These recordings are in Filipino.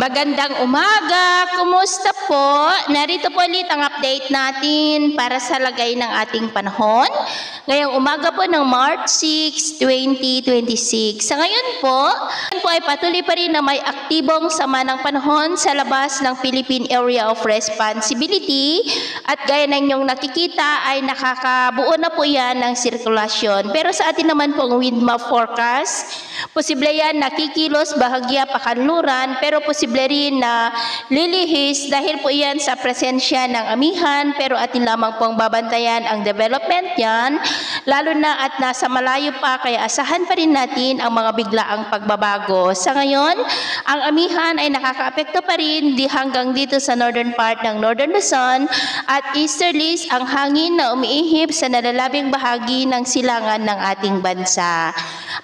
Magandang umaga! Kumusta po? Narito po ulit ang update natin para sa lagay ng ating panahon. Ngayong umaga po ng March 6, 2026. Sa ngayon po ay patuloy pa rin na may aktibong sama ng panahon sa labas ng Philippine Area of Responsibility at gaya ng inyong nakikita ay nakakabuo na po yan ng sirkulasyon. Pero sa atin naman pong wind map forecast, posible yan nakikilos bahagya pakanluran pero posible rin na lilihis dahil po yan sa presensya ng amihan pero atin lamang pong babantayan ang development yan lalo na at nasa malayo pa kaya asahan pa rin natin ang mga biglaang pagbabago. Sa ngayon, ang amihan ay nakakaapekto pa rin hanggang dito sa northern part ng Northern Luzon at easterlies ang hangin na umiihip sa nalalabing bahagi ng silangan ng ating bansa.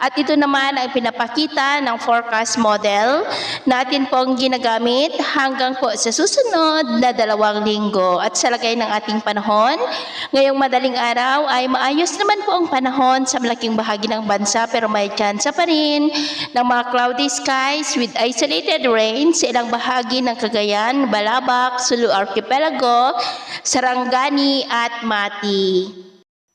At ito naman ay pinapakita ng forecast model natin pong ginagamit hanggang po sa susunod na 2 linggo. At sa lagay ng ating panahon, ngayong madaling araw ay maayos naman po ang panahon sa malaking bahagi ng bansa pero may tsansa pa rin ng mga cloudy skies with isolated rain sa ilang bahagi ng Cagayan, Balabac, Sulu Archipelago, Sarangani at Mati.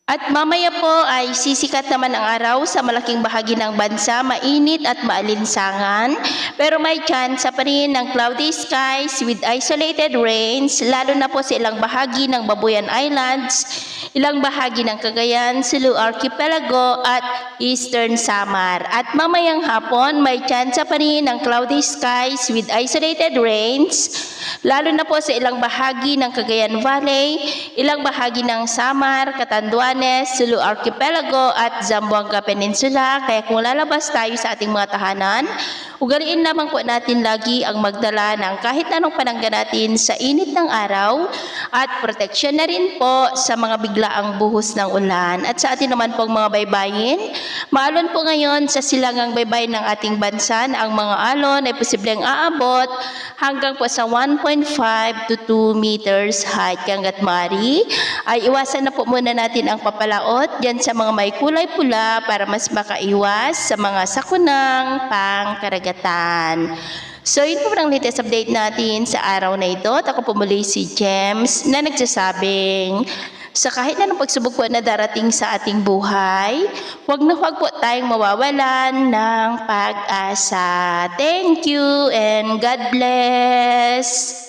At mamaya po ay sisikat naman ang araw sa malaking bahagi ng bansa, mainit at maalinsangan. Pero may chance pa rin ng cloudy skies with isolated rains, lalo na po sa ilang bahagi ng Babuyan Islands, ilang bahagi ng Cagayan, Sulu Archipelago at Eastern Samar. At mamayang hapon, may chance pa rin ng cloudy skies with isolated rains, lalo na po sa ilang bahagi ng Cagayan Valley, ilang bahagi ng Samar, Catanduanes, Sulu Archipelago at Zamboanga Peninsula. Kaya kung lalabas tayo sa ating mga tahanan, ugaliin lamang po natin lagi ang magdala ng kahit anong panangga natin sa init ng araw at proteksyon na rin po sa mga biglaang buhos ng ulan. At sa atin naman pong mga baybayin, maalon po ngayon sa silangang baybayin ng ating bansa na ang mga alon ay posibleng aabot hanggang po sa 1.5 to 2 meters height. Hanggat maaari ay iwasan na po muna natin ang papalaot dyan sa mga may kulay pula para mas makaiwas sa mga sakunang pangkaragatan. So yun po ang latest update natin sa araw na ito. At ako po muli si James na nagsasabing sa kahit na ng pagsubok po na darating sa ating buhay, huwag na huwag po tayong mawawalan ng pag-asa. Thank you and God bless!